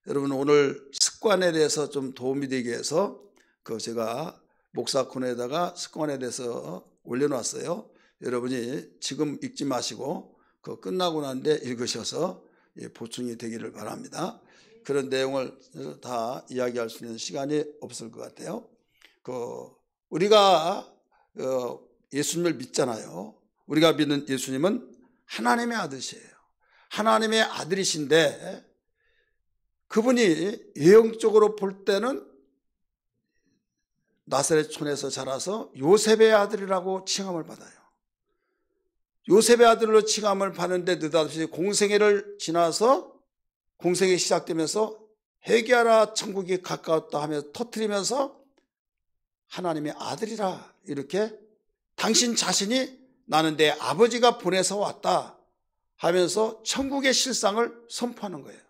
여러분 오늘 습관에 대해서 좀 도움이 되기 위해서 제가 목사 코너에다가 습관에 대해서 올려놨어요. 여러분이 지금 읽지 마시고 끝나고 난 뒤에 읽으셔서 보충이 되기를 바랍니다. 그런 내용을 다 이야기할 수 있는 시간이 없을 것 같아요. 우리가 예수님을 믿잖아요. 우리가 믿는 예수님은 하나님의 아들이에요. 하나님의 아들이신데 그분이 외형적으로 볼 때는 나사렛촌에서 자라서 요셉의 아들이라고 칭함을 받아요. 요셉의 아들로 칭함을 받는데 느닷없이 공생애를 지나서 공생이 시작되면서 회개하라 천국이 가까웠다 하면서 터뜨리면서 하나님의 아들이라 이렇게 당신 자신이 나는 내 아버지가 보내서 왔다 하면서 천국의 실상을 선포하는 거예요.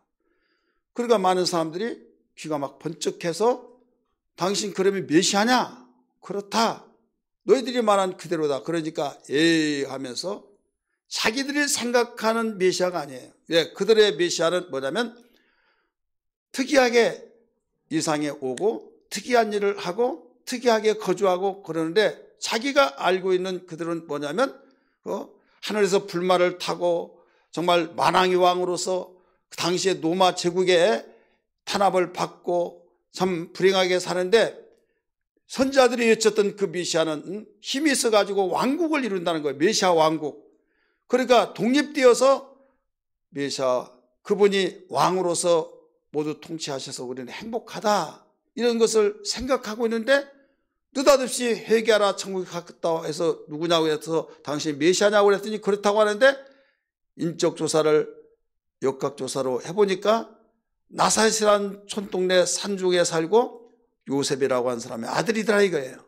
그러니까 많은 사람들이 귀가 막 번쩍해서 당신 그러면 메시아냐? 그렇다. 너희들이 말한 그대로다. 그러니까 에이 하면서 자기들이 생각하는 메시아가 아니에요. 왜? 그들의 메시아는 뭐냐면 특이하게 이 세상에 오고 특이한 일을 하고 특이하게 거주하고 그러는데 자기가 알고 있는 그들은 뭐냐면 하늘에서 불말을 타고 정말 만왕의 왕으로서 그 당시에 로마 제국의 탄압을 받고 참 불행하게 사는데 선지자들이 외쳤던 그 메시아는 힘이 있어가지고 왕국을 이룬다는 거예요. 메시아 왕국. 그러니까 독립되어서 메시아 그분이 왕으로서 모두 통치하셔서 우리는 행복하다 이런 것을 생각하고 있는데 느닷없이 회개하라 천국이 가깝다 해서 누구냐고 해서 당신이 메시아냐고 그랬더니 그렇다고 하는데 인적조사를 역학조사로 해보니까 나사렛이라는 촌동네 산중에 살고 요셉이라고 하는 사람의 아들이더라 이거예요.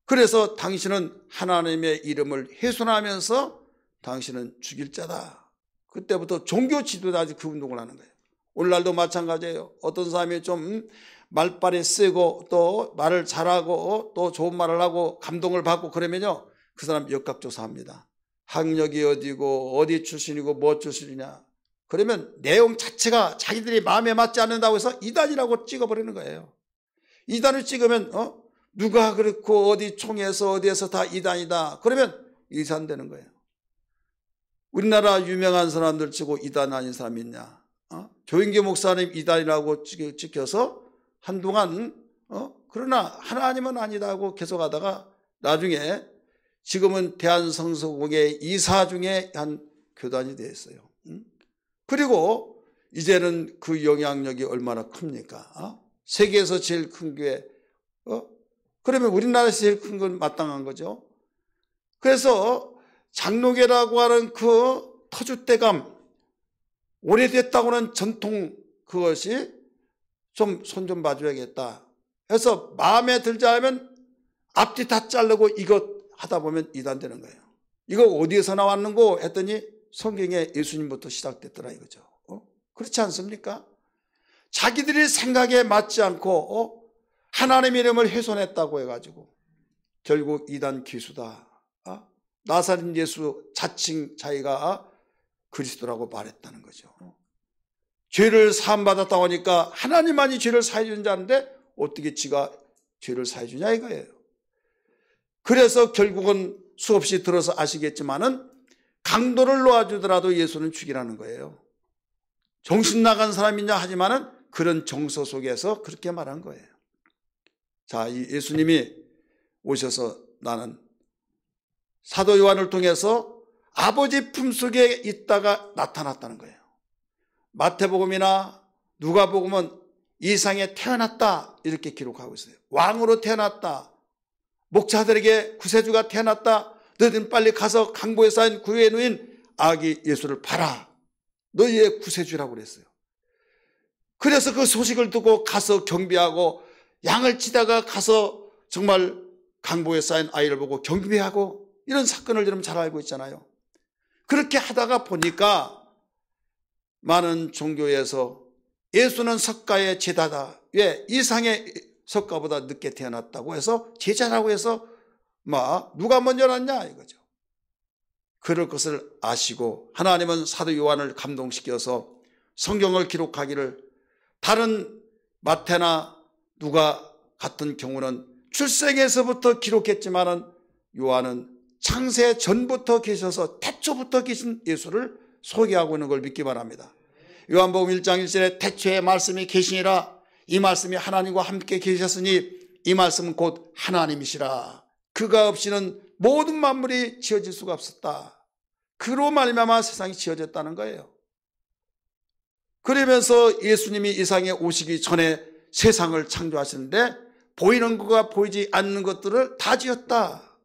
그래서 당신은 하나님의 이름을 훼손하면서 당신은 죽일 자다. 그때부터 종교 지도자지 그 운동을 하는 거예요. 오늘날도 마찬가지예요. 어떤 사람이 좀 말빨이 세고 또 말을 잘하고 또 좋은 말을 하고 감동을 받고 그러면요 그 사람 역학조사합니다. 학력이 어디고 어디 출신이고 뭐 출신이냐. 그러면 내용 자체가 자기들이 마음에 맞지 않는다고 해서 이단이라고 찍어버리는 거예요. 이단을 찍으면 누가 그렇고 어디 총에서 어디에서 다 이단이다. 그러면 이단되는 거예요. 우리나라 유명한 사람들 치고 이단 아닌 사람이 있냐. 조인기 목사님 이단이라고 찍혀서 한동안 그러나 하나님은 아니다 하고 계속하다가 나중에 지금은 대한성서공회 이사 중에 한 교단이 되었어요. 그리고 이제는 그 영향력이 얼마나 큽니까? 세계에서 제일 큰 교회. 그러면 우리나라에서 제일 큰 건 마땅한 거죠. 그래서 장로교라고 하는 그 터줏대감 오래됐다고는 전통 그것이 좀 손 좀 봐줘야겠다 해서 마음에 들자 하면 앞뒤 다 자르고 이것 하다 보면 이단되는 거예요. 이거 어디에서 나왔는고 했더니 성경에 예수님부터 시작됐더라 이거죠. 그렇지 않습니까? 자기들이 생각에 맞지 않고 하나님의 이름을 훼손했다고 해가지고 결국 이단 기수다. 나사렛 예수 자칭 자기가 그리스도라고 말했다는 거죠. 죄를 사함받았다고 하니까 하나님만이 죄를 사해 주는 자인데 어떻게 지가 죄를 사해 주냐 이거예요. 그래서 결국은 수없이 들어서 아시겠지만은 강도를 놓아주더라도 예수는 죽이라는 거예요. 정신 나간 사람이냐 하지만은 그런 정서 속에서 그렇게 말한 거예요. 자, 이 예수님이 오셔서 나는 사도 요한을 통해서 아버지 품속에 있다가 나타났다는 거예요. 마태복음이나 누가복음은 이 세상에 태어났다 이렇게 기록하고 있어요. 왕으로 태어났다. 목자들에게 구세주가 태어났다. 너희는 빨리 가서 강보에 쌓인 구유에 누인 아기 예수를 봐라. 너희의 구세주라고 그랬어요. 그래서 그 소식을 듣고 가서 경배하고 양을 치다가 가서 정말 강보에 쌓인 아이를 보고 경배하고 이런 사건을 여러분 잘 알고 있잖아요. 그렇게 하다가 보니까 많은 종교에서 예수는 석가의 제자다. 왜? 이상의 석가보다 늦게 태어났다고 해서 제자라고 해서 누가 먼저 났냐 이거죠. 그럴 것을 아시고 하나님은 사도 요한을 감동시켜서 성경을 기록하기를 다른 마태나 누가 같은 경우는 출생에서부터 기록했지만은 요한은 창세 전부터 계셔서 태초부터 계신 예수를 소개하고 있는 걸 믿기 바랍니다. 요한복음 1장 1절에 태초에 말씀이 계시니라. 이 말씀이 하나님과 함께 계셨으니 이 말씀은 곧 하나님이시라. 그가 없이는 모든 만물이 지어질 수가 없었다. 그로 말미암아 세상이 지어졌다는 거예요. 그러면서 예수님이 이 세상에 오시기 전에 세상을 창조하시는데 보이는 것과 보이지 않는 것들을 다 지었다.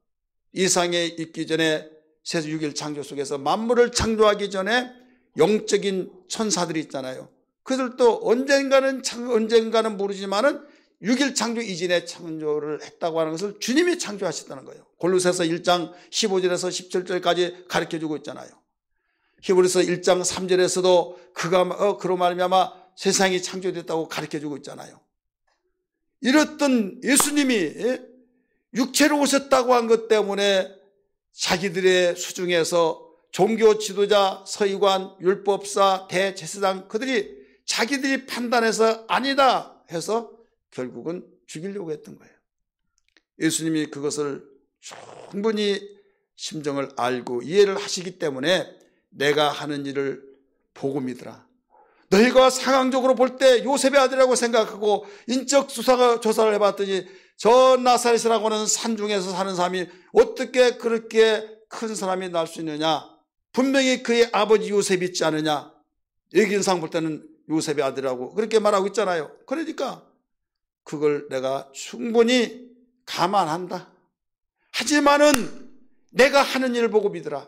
이 세상에 있기 전에 새 6일 창조 속에서 만물을 창조하기 전에 영적인 천사들이 있잖아요. 그들도 언젠가는 모르지만은 6일 창조 이전에 창조를 했다고 하는 것을 주님이 창조하셨다는 거예요. 골로새서 1장 15절에서 17절까지 가르쳐주고 있잖아요. 히브리서 1장 3절에서도 그가 그로 말미암아 세상이 창조됐다고 가르쳐주고 있잖아요. 이랬던 예수님이 육체로 오셨다고 한 것 때문에 자기들의 수중에서 종교 지도자, 서기관, 율법사, 대제사장 그들이 자기들이 판단해서 아니다 해서 결국은 죽이려고 했던 거예요. 예수님이 그것을 충분히 심정을 알고 이해를 하시기 때문에 내가 하는 일을 보고 믿으라. 너희가 상황적으로 볼 때 요셉의 아들이라고 생각하고 인적 조사를 해봤더니 저 나사렛이라고 하는 산중에서 사는 사람이 어떻게 그렇게 큰 사람이 날 수 있느냐. 분명히 그의 아버지 요셉이 있지 않느냐. 예견상 볼 때는 요셉의 아들이라고 그렇게 말하고 있잖아요. 그러니까 그걸 내가 충분히 감안한다. 하지만은 내가 하는 일을 보고 믿으라.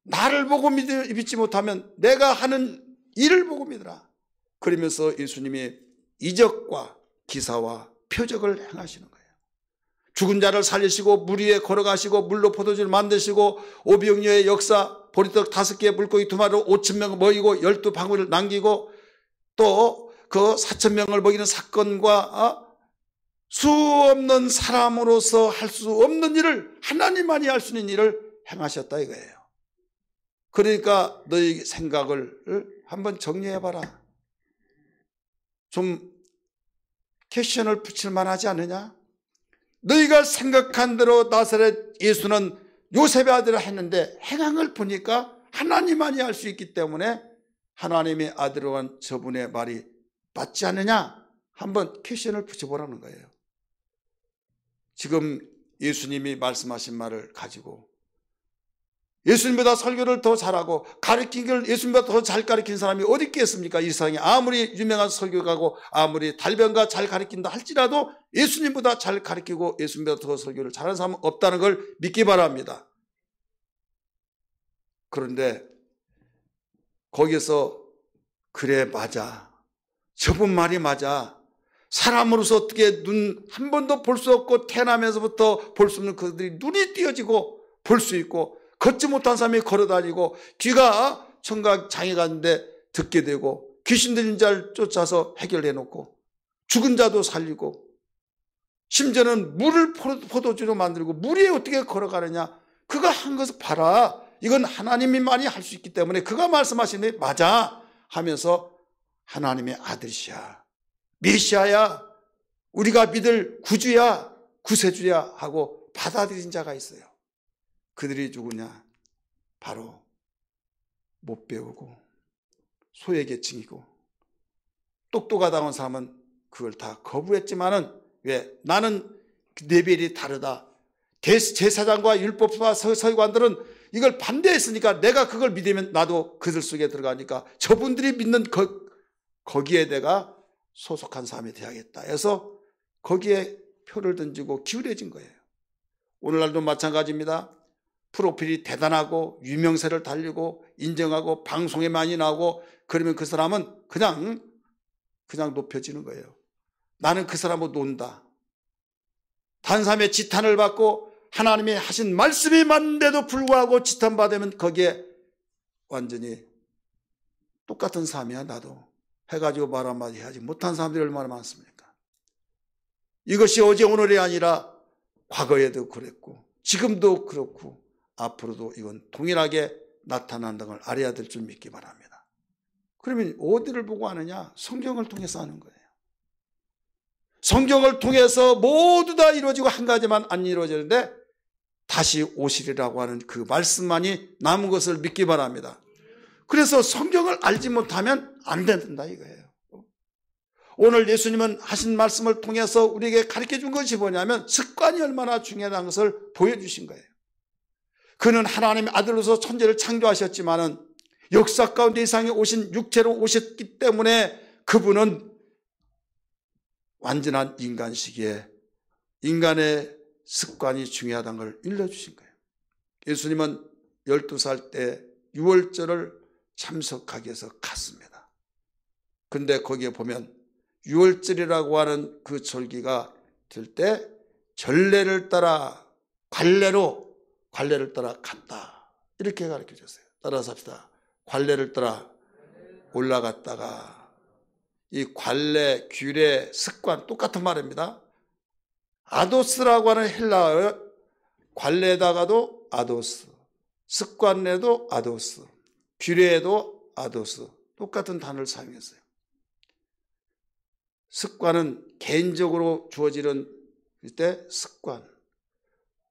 나를 보고 믿지 못하면 내가 하는 일을 보고 믿으라. 그러면서 예수님이 이적과 기사와 표적을 행하시는 거예요. 죽은 자를 살리시고 물 위에 걸어가시고 물로 포도주를 만드시고 오병이어의 역사, 보리떡 5개 물고기 2마리로 5,000명 먹이고 12방울을 남기고 또 그 4,000명을 먹이는 사건과 수 없는 사람으로서 할 수 없는 일을 하나님만이 할 수 있는 일을 행하셨다 이거예요. 그러니까 너희 생각을 한번 정리해봐라. 좀 퀘션을 붙일 만하지 않느냐? 너희가 생각한 대로 나사렛 예수는 요셉의 아들을 했는데 행함을 보니까 하나님만이 할 수 있기 때문에 하나님의 아들로 한 저분의 말이 맞지 않느냐? 한번 퀘션을 붙여보라는 거예요. 지금 예수님이 말씀하신 말을 가지고 예수님보다 설교를 더 잘하고 가르친 걸 예수님보다 더 잘 가르친 사람이 어디 있겠습니까? 이 세상에 아무리 유명한 설교가고 아무리 달변가 잘 가르친다 할지라도 예수님보다 잘 가르치고 예수님보다 더 설교를 잘하는 사람은 없다는 걸 믿기 바랍니다. 그런데 거기서 그래 맞아. 저분 말이 맞아. 사람으로서 어떻게 눈 한 번도 볼 수 없고 태어나면서부터 볼 수 없는 그들이 눈이 띄어지고 볼 수 있고 걷지 못한 사람이 걸어다니고 귀가 청각 장애가 있는데 듣게 되고 귀신 들린 자를 쫓아서 해결해 놓고 죽은 자도 살리고 심지어는 물을 포도주로 만들고 물 위에 어떻게 걸어가느냐. 그가 한 것을 봐라. 이건 하나님만이 할 수 있기 때문에 그가 말씀하시는 맞아 하면서 하나님의 아들이시야. 메시아야. 우리가 믿을 구주야. 구세주야 하고 받아들인 자가 있어요. 그들이 누구냐? 바로 못 배우고 소외계층이고 똑똑하다는 사람은 그걸 다 거부했지만은 왜? 나는 레벨이 다르다. 제사장과 율법사 서기관들은 이걸 반대했으니까 내가 그걸 믿으면 나도 그들 속에 들어가니까 저분들이 믿는 거기에 내가 소속한 사람이 되야겠다 해서 거기에 표를 던지고 기울여진 거예요. 오늘날도 마찬가지입니다. 프로필이 대단하고 유명세를 달리고 인정하고 방송에 많이 나오고 그러면 그 사람은 그냥 높여지는 거예요. 나는 그 사람하고 논다. 다른 사람의 지탄을 받고 하나님이 하신 말씀이 맞는데도 불구하고 지탄받으면 거기에 완전히 똑같은 삶이야. 나도 해가지고 말 한마디 해야지 못한 사람들이 얼마나 많습니까? 이것이 어제 오늘이 아니라 과거에도 그랬고 지금도 그렇고 앞으로도 이건 동일하게 나타난다는 걸 알아야 될 줄 믿기 바랍니다. 그러면 어디를 보고 하느냐? 성경을 통해서 하는 거예요. 성경을 통해서 모두 다 이루어지고 한 가지만 안 이루어지는데 다시 오시리라고 하는 그 말씀만이 남은 것을 믿기 바랍니다. 그래서 성경을 알지 못하면 안 된다 이거예요. 오늘 예수님은 하신 말씀을 통해서 우리에게 가르쳐 준 것이 뭐냐면 습관이 얼마나 중요하다는 것을 보여주신 거예요. 그는 하나님의 아들로서 천지를 창조하셨지만은 역사 가운데 이 세상에 오신 육체로 오셨기 때문에 그분은 완전한 인간 시기에 인간의 습관이 중요하다는 걸 일러주신 거예요. 예수님은 12살 때 유월절을 참석하기 위해서 갔습니다. 근데 거기에 보면 유월절이라고 하는 그 절기가 될 때 전례를 따라 관례를 따라 갔다. 이렇게 가르쳐 줬어요. 따라서 합시다. 관례를 따라 올라갔다가 이 관례, 규례, 습관 똑같은 말입니다. 아도스라고 하는 헬라어 관례에다가도 아도스, 습관에도 아도스, 규례에도 아도스 똑같은 단어를 사용했어요. 습관은 개인적으로 주어지는 때 습관,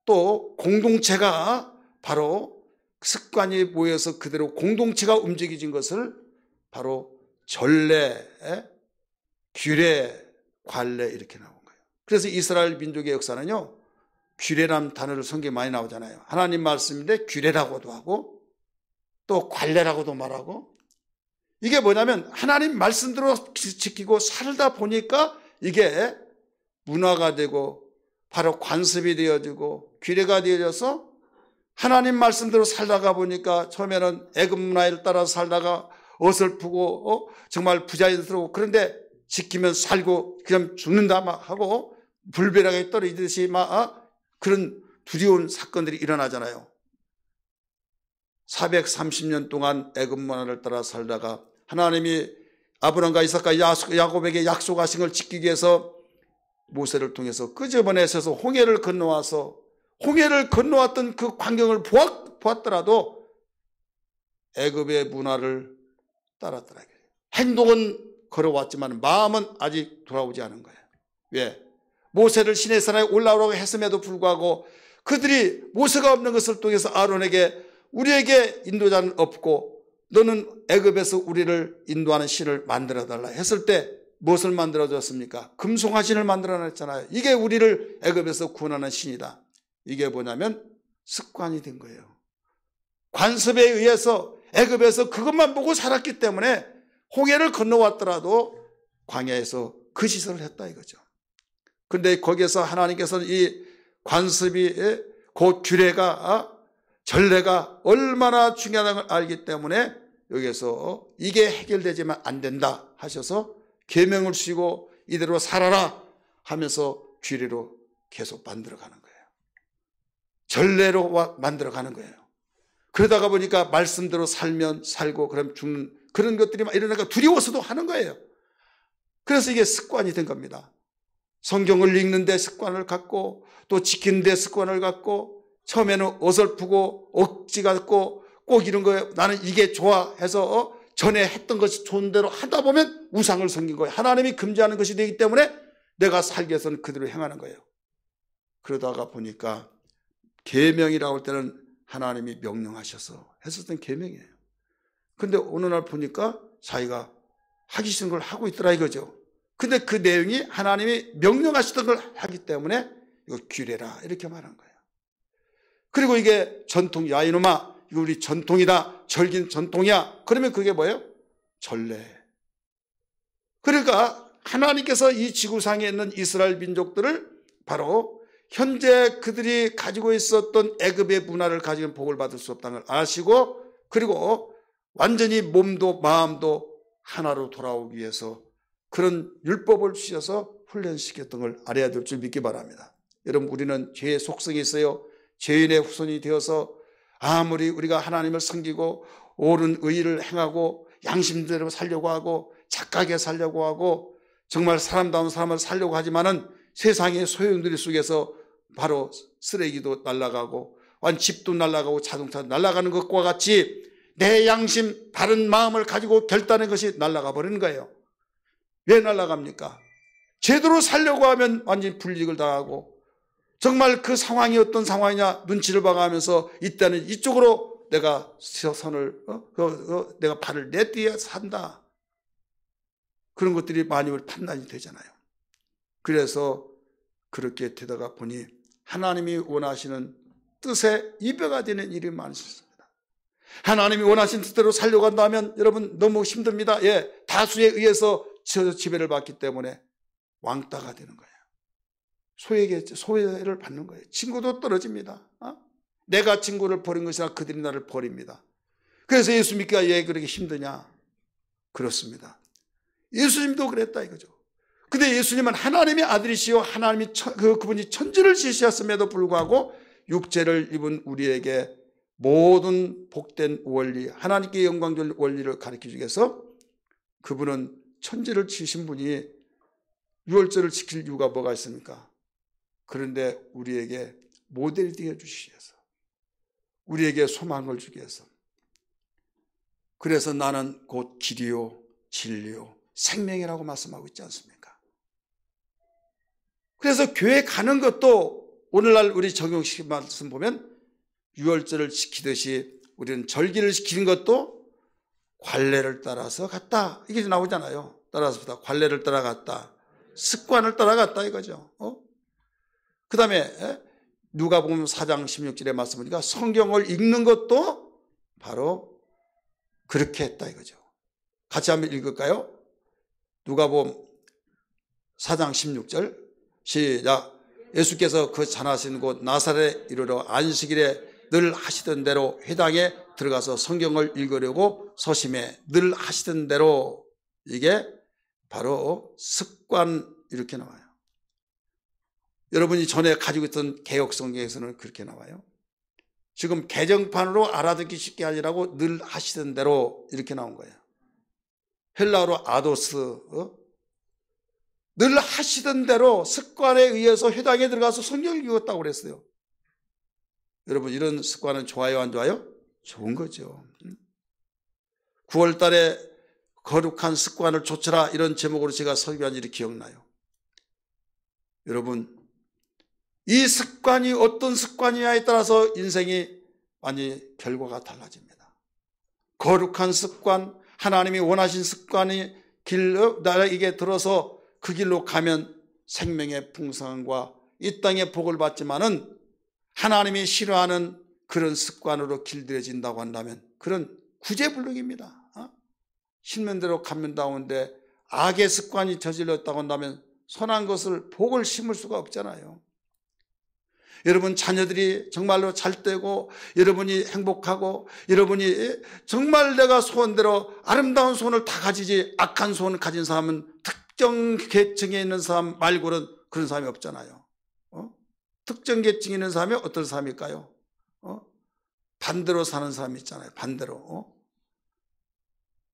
또 공동체가 바로 습관이 모여서 그대로 공동체가 움직여진 것을 바로 전례, 규례, 관례 이렇게 나온 거예요. 그래서 이스라엘 민족의 역사는요, 규례라는 단어를 성경에 많이 나오잖아요. 하나님 말씀인데 규례라고도 하고 또 관례라고도 말하고, 이게 뭐냐면 하나님 말씀대로 지키고 살다 보니까 이게 문화가 되고 바로 관습이 되어지고 규례가 되어져서 하나님 말씀대로 살다가 보니까 처음에는 애굽 문화를 따라 살다가 어설프고 정말 부자연스러워, 그런데 지키면 살고 그냥 죽는다 막 하고 불벼락에 떨어지듯이 막 그런 두려운 사건들이 일어나잖아요. 430년 동안 애굽 문화를 따라 살다가 하나님이 아브람과 이삭과 야곱에게 약속하신 걸 지키기 위해서 모세를 통해서 끄집어내셔서 홍해를 건너와서 홍해를 건너왔던 그 광경을 보았더라도 애굽의 문화를 따랐더라. 행동은 걸어왔지만 마음은 아직 돌아오지 않은 거예요. 왜? 모세를 시내산에 올라오라고 했음에도 불구하고 그들이 모세가 없는 것을 통해서 아론에게 우리에게 인도자는 없고 너는 애굽에서 우리를 인도하는 신을 만들어달라 했을 때 무엇을 만들어줬습니까? 금송아신을 만들어냈잖아요. 이게 우리를 애굽에서 구원하는 신이다. 이게 뭐냐면 습관이 된 거예요. 관습에 의해서 애굽에서 그것만 보고 살았기 때문에 홍해를 건너왔더라도 광야에서 그 시설을 했다 이거죠. 그런데 거기에서 하나님께서는 이 관습이 그 규례가 전례가 얼마나 중요하다는 걸 알기 때문에 여기에서 이게 해결되지만 안 된다 하셔서 계명을 주시고 이대로 살아라 하면서 규례로 계속 만들어가는 거예요. 전례로 만들어가는 거예요. 그러다가 보니까 말씀대로 살면 살고 그럼 죽는 그런 것들이 막 일어나니까 두려워서도 하는 거예요. 그래서 이게 습관이 된 겁니다. 성경을 읽는 데 습관을 갖고 또 지키는 데 습관을 갖고 처음에는 어설프고 억지 같고 꼭 이런 거예요. 나는 이게 좋아 해서 전에 했던 것이 좋은 대로 하다 보면 우상을 섬긴 거예요. 하나님이 금지하는 것이 되기 때문에 내가 살기 위해서는 그대로 행하는 거예요. 그러다가 보니까 계명이라고 할 때는 하나님이 명령하셔서 했었던 계명이에요. 근데 어느 날 보니까 자기가 하기 싫은 걸 하고 있더라 이거죠. 근데 그 내용이 하나님이 명령하셨던 걸 하기 때문에 이거 규례라 이렇게 말한 거예요. 그리고 이게 전통, 야 이놈아 이거 우리 전통이다, 절긴 전통이야. 그러면 그게 뭐예요? 전례. 그러니까 하나님께서 이 지구상에 있는 이스라엘 민족들을 바로 현재 그들이 가지고 있었던 애굽의 문화를 가지고 복을 받을 수 없다는 걸 아시고, 그리고 완전히 몸도 마음도 하나로 돌아오기 위해서 그런 율법을 주셔서 훈련시켰던 걸 알아야 될 줄 믿기 바랍니다. 여러분, 우리는 죄의 속성이 있어요. 죄인의 후손이 되어서 아무리 우리가 하나님을 섬기고 옳은 의의를 행하고 양심대로 살려고 하고 착하게 살려고 하고 정말 사람다운 삶을 살려고 하지만은 세상의 소용돌이 속에서 바로 쓰레기도 날아가고 집도 날아가고 자동차도 날아가는 것과 같이 내 양심, 바른 마음을 가지고 결단한 것이 날아가 버리는 거예요. 왜 날아갑니까? 제대로 살려고 하면 완전히 불이익을 당하고, 정말 그 상황이 어떤 상황이냐 눈치를 봐가면서 이때는 이쪽으로 내가 선을 내가 발을 내딛어야 산다. 그런 것들이 많이 판단이 되잖아요. 그래서 그렇게 되다가 보니 하나님이 원하시는 뜻에 이배가 되는 일이 많습니다. 하나님이 원하신 뜻대로 살려고 한다면 여러분 너무 힘듭니다. 예, 다수에 의해서 지배를 받기 때문에 왕따가 되는 거예요. 소외를 받는 거예요. 친구도 떨어집니다. 내가 친구를 버린 것이 아니라 그들이 나를 버립니다. 그래서 예수 믿기가 왜 그렇게 힘드냐? 그렇습니다. 예수님도 그랬다 이거죠. 근데 예수님은 하나님의 아들이시요 하나님이 그분이 천지를 지으셨음에도 불구하고 육체를 입은 우리에게 모든 복된 원리, 하나님께 영광 줄 원리를 가르치기 위해서 그분은 천지를 지으신 분이 유월절을 지킬 이유가 뭐가 있습니까? 그런데 우리에게 모델이 되어 주시기 위해서, 우리에게 소망을 주기 위해서. 그래서 나는 곧 길이요 진리요 생명이라고 말씀하고 있지 않습니까? 그래서 교회 가는 것도 오늘날 우리 적용식 말씀 보면 유월절을 지키듯이 우리는 절기를 지키는 것도 관례를 따라서 갔다. 이게 나오잖아요. 따라서 관례를 따라갔다. 습관을 따라갔다 이거죠. 그 다음에 누가복음 4장 16절의 말씀이니까 성경을 읽는 것도 바로 그렇게 했다 이거죠. 같이 한번 읽을까요? 누가복음 4장 16절 시작. 예수께서 그 전하신 곳 나사렛에 이르러 안식일에 늘 하시던 대로 회당에 들어가서 성경을 읽으려고 서심해 늘 하시던 대로. 이게 바로 습관 이렇게 나와요. 여러분이 전에 가지고 있던 개역 성경에서는 그렇게 나와요. 지금 개정판으로 알아듣기 쉽게 하시라고 늘 하시던 대로 이렇게 나온 거예요. 헬라어로 아도스, 늘 하시던 대로 습관에 의해서 회당에 들어가서 성경을 읽었다고 그랬어요. 여러분 이런 습관은 좋아요 안 좋아요? 좋은 거죠. 9월 달에 거룩한 습관을 좇으라 이런 제목으로 제가 설교한 일이 기억나요. 여러분 이 습관이 어떤 습관이냐에 따라서 인생이 많이 결과가 달라집니다. 거룩한 습관, 하나님이 원하신 습관이 나에게 들어서 그 길로 가면 생명의 풍성함과 이 땅의 복을 받지만은 하나님이 싫어하는 그런 습관으로 길들여진다고 한다면 그런 구제불능입니다. 신는 대로 가면 다운데 악의 습관이 저질렀다고 한다면 선한 것을 복을 심을 수가 없잖아요. 여러분 자녀들이 정말로 잘 되고 여러분이 행복하고 여러분이 정말 내가 소원대로 아름다운 소원을 다 가지지 악한 소원을 가진 사람은 특정 계층에 있는 사람 말고는 그런 사람이 없잖아요. 특정 계층에 있는 사람이 어떤 사람일까요? 반대로 사는 사람이 있잖아요. 반대로.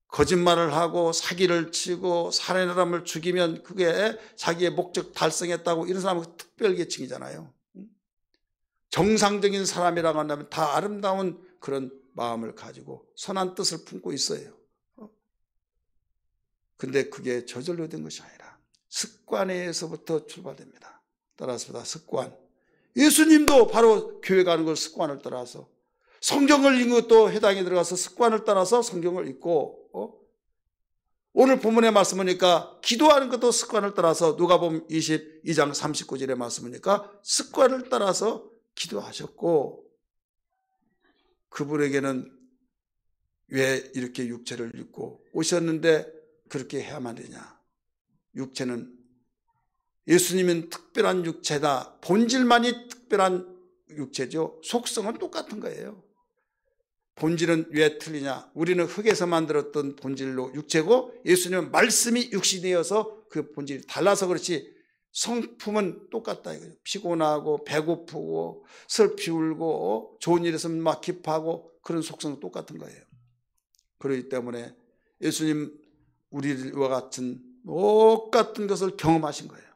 거짓말을 하고 사기를 치고 살인한 사람을 죽이면 그게 자기의 목적 달성했다고 이런 사람은 특별 계층이잖아요. 정상적인 사람이라고 한다면 다 아름다운 그런 마음을 가지고 선한 뜻을 품고 있어요. 근데 그게 저절로 된 것이 아니라 습관에서부터 출발됩니다. 따라서 습관. 예수님도 바로 교회 가는 걸 습관을 따라서 성경을 읽는 것도 회당에 들어가서 습관을 따라서 성경을 읽고 오늘 본문의 말씀이니까 기도하는 것도 습관을 따라서 누가복음 22장 39절의 말씀이니까 습관을 따라서 기도하셨고 그분에게는 왜 이렇게 육체를 입고 오셨는데 그렇게 해야만 되냐. 육체는 예수님은 특별한 육체다. 본질만이 특별한 육체죠. 속성은 똑같은 거예요. 본질은 왜 틀리냐. 우리는 흙에서 만들었던 본질로 육체고 예수님은 말씀이 육신이어서 그 본질이 달라서 그렇지 성품은 똑같다 이거죠. 피곤하고 배고프고 슬피 울고 좋은 일 있으면 막 기뻐하고 그런 속성은 똑같은 거예요. 그렇기 때문에 예수님 우리와 같은 똑같은 것을 경험하신 거예요.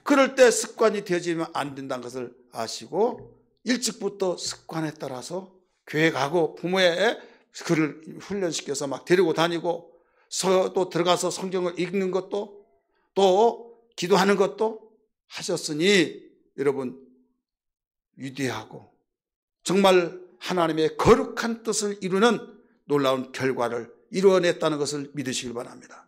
그럴 때 습관이 되어지면 안 된다는 것을 아시고 일찍부터 습관에 따라서 교회 가고 부모의 그를 훈련시켜서 막 데리고 다니고 또 들어가서 성경을 읽는 것도 또 기도하는 것도 하셨으니 여러분 위대하고 정말 하나님의 거룩한 뜻을 이루는 놀라운 결과를 이루어냈다는 것을 믿으시길 바랍니다.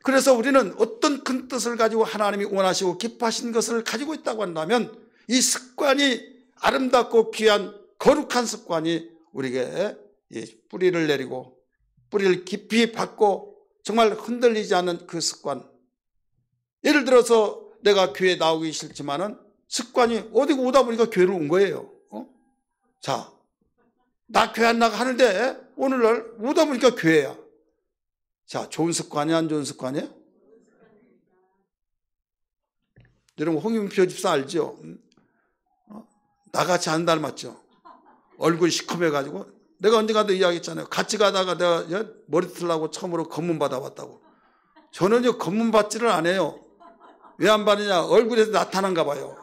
그래서 우리는 어떤 큰 뜻을 가지고 하나님이 원하시고 기뻐하신 것을 가지고 있다고 한다면 이 습관이 아름답고 귀한 거룩한 습관이 우리에게 뿌리를 내리고 뿌리를 깊이 받고 정말 흔들리지 않는 그 습관. 예를 들어서 내가 교회에 나오기 싫지만은 습관이 어디고 오다 보니까 교회를 온 거예요. 자, 나 교회 안 나가 하는데 오늘날 오다 보니까 교회야. 자, 좋은 습관이야, 안 좋은 습관이에요? 여러분 홍윤표 집사 알죠? 나같이 안 닮았죠? 얼굴이 시커매가지고 내가 언젠가도 이야기했잖아요. 같이 가다가 내가 머리 틀라고 처음으로 검문 받아봤다고. 저는요 검문 받지를 안 해요. 왜 안 받느냐? 얼굴에서 나타난가 봐요.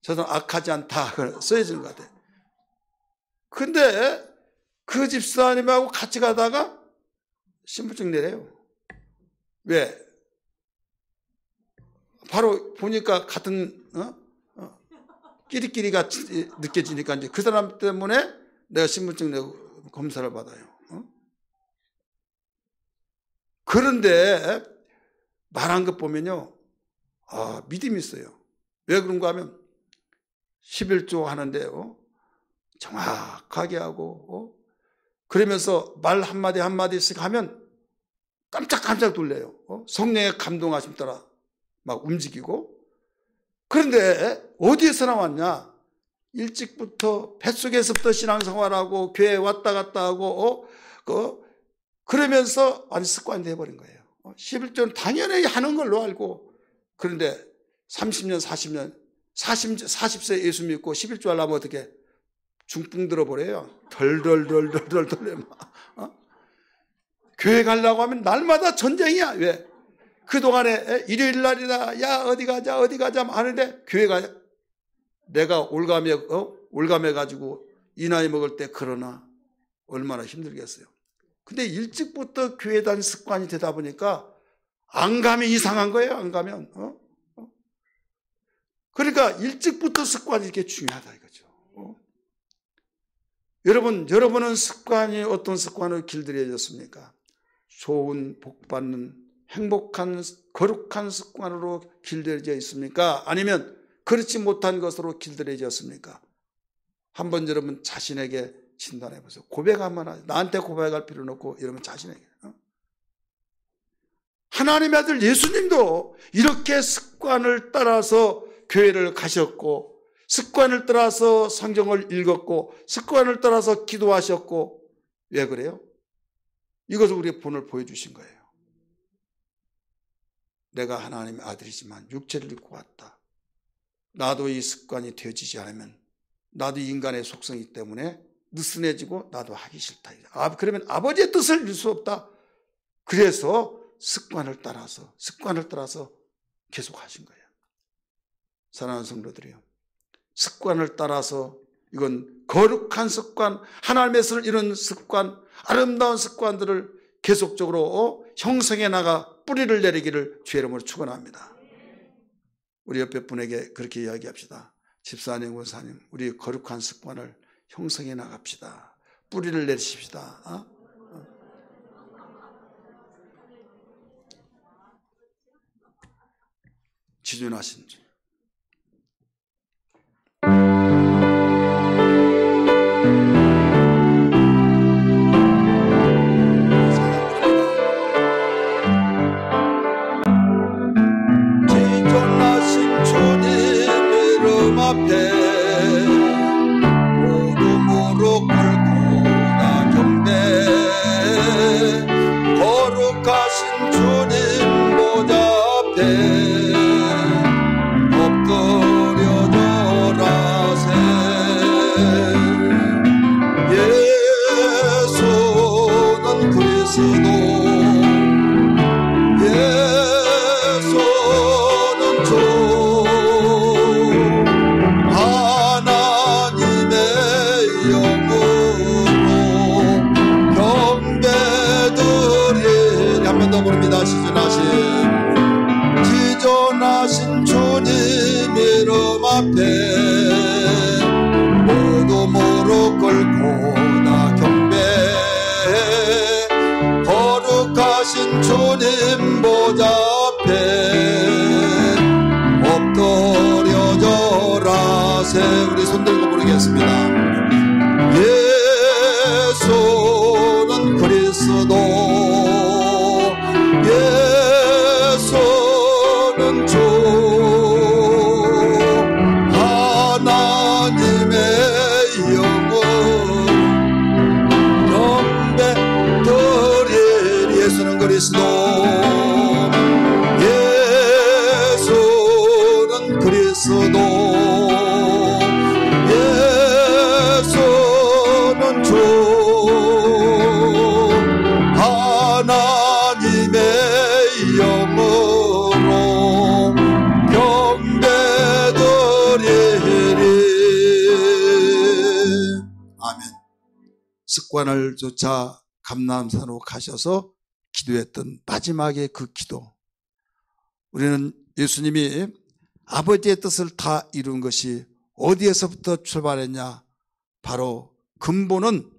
저는 악하지 않다 써야지는 것 같아요. 근데 그 집사님하고 같이 가다가 신분증 내래요. 왜? 바로 보니까 같은 끼리끼리가 느껴지니까 이제 그 사람 때문에 내가 신분증 내고 검사를 받아요. 그런데 말한 것 보면요, 믿음이 있어요. 왜 그런가 하면 11조 하는데요, 정확하게 하고 그러면서 말 한마디 한마디씩 하면 깜짝깜짝 놀래요. 성령의 감동하심 따라 막 움직이고. 그런데 어디에서 나왔냐? 일찍부터 뱃속에서부터 신앙생활하고 교회에 왔다 갔다 하고 그러면서 완전 습관이 돼버린 거예요. 11조는 당연히 하는 걸로 알고. 그런데 30년 40년 40세 예수 믿고 11조 하려면 어떻게 중풍 들어버려요. 덜덜덜덜덜 교회 가려고 하면 날마다 전쟁이야. 왜? 그동안에 일요일 날이다 야 어디 가자 하는데 교회가 내가 올감해 가지고 이 나이 먹을 때 그러나 얼마나 힘들겠어요. 근데 일찍부터 교회 다니는 습관이 되다 보니까 안 가면 이상한 거예요. 안 가면 그러니까 일찍부터 습관이 이렇게 중요하다 이거죠. 여러분은 습관이 어떤 습관으로 길들여졌습니까? 좋은 복받는 행복한 거룩한 습관으로 길들여져 있습니까? 아니면 그렇지 못한 것으로 길들여졌습니까? 한번 여러분 자신에게 진단해 보세요. 고백 한번 하세요. 나한테 고백할 필요는 없고 여러분 자신에게. 하나님의 아들 예수님도 이렇게 습관을 따라서 교회를 가셨고 습관을 따라서 성경을 읽었고 습관을 따라서 기도하셨고. 왜 그래요? 이것을 우리의 본을 보여주신 거예요. 내가 하나님의 아들이지만 육체를 입고 왔다. 나도 이 습관이 되어지지 않으면 나도 인간의 속성이기 때문에 느슨해지고 나도 하기 싫다. 그러면 아버지의 뜻을 이룰 수 없다. 그래서 습관을 따라서 계속 하신 거예요. 사랑하는 성도들이요, 습관을 따라서 이건 거룩한 습관, 하나님의 뜻을 이룬 습관, 아름다운 습관들을 계속적으로 형성해 나가 뿌리를 내리기를 주의 이름으로 축원합니다. 우리 옆에 분에게 그렇게 이야기합시다. 집사님, 권사님, 우리 거룩한 습관을 형성해 나갑시다. 뿌리를 내리십시다. 지존하신 주. 지존하신 주님 이름 앞에 무릎 꿇고 나 경배, 거룩하신 주님 보좌 앞에 예수는 주, 주님 보좌 앞에 엎드려져라. 새 우리 손들고 부르겠습니다. 예수는 그리스도, 예수는 주, 하나님의 영혼 경배 드릴. 예수는 그리스도, 예수는 그리스도, 예수는 주, 하나님의 영으로 경배드리리. 아멘. 습관을 조차 감람산으로 가셔서 기도했던 마지막에 그 기도. 우리는 예수님이 아버지의 뜻을 다 이룬 것이 어디에서부터 출발했냐? 바로 근본은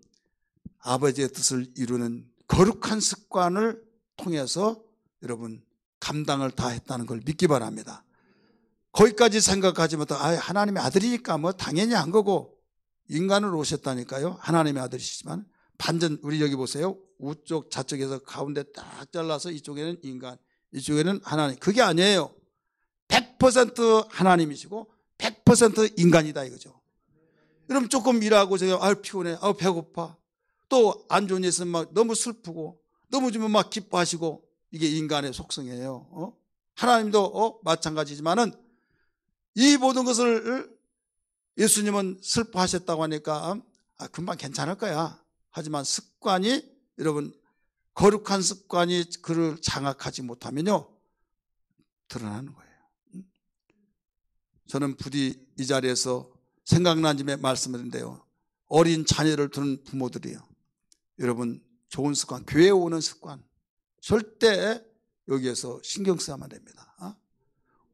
아버지의 뜻을 이루는 거룩한 습관을 통해서 여러분 감당을 다 했다는 걸 믿기 바랍니다. 거기까지 생각하지 못하고 하나님의 아들이니까 뭐 당연히 한 거고, 인간으로 오셨다니까요. 하나님의 아들이시지만 반전, 우리 여기 보세요. 우쪽 좌쪽에서 가운데 딱 잘라서 이쪽에는 인간, 이쪽에는 하나님. 그게 아니에요. 100% 하나님이시고 100% 인간이다 이거죠. 여러분 조금 일하고 제가 피곤해, 배고파, 또 안 좋은 일 있으면 막 너무 슬프고, 너무 주면 막 기뻐하시고, 이게 인간의 속성이에요. 하나님도 마찬가지지만은 이 모든 것을 예수님은 슬퍼하셨다고 하니까 금방 괜찮을 거야. 하지만 습관이, 여러분 거룩한 습관이 그를 장악하지 못하면요 드러나는 거예요. 저는 부디 이 자리에서 생각난 김에 말씀드린데요, 어린 자녀를 두는 부모들이요, 여러분 좋은 습관, 교회에 오는 습관 절대 여기에서 신경 쓰면 안 됩니다.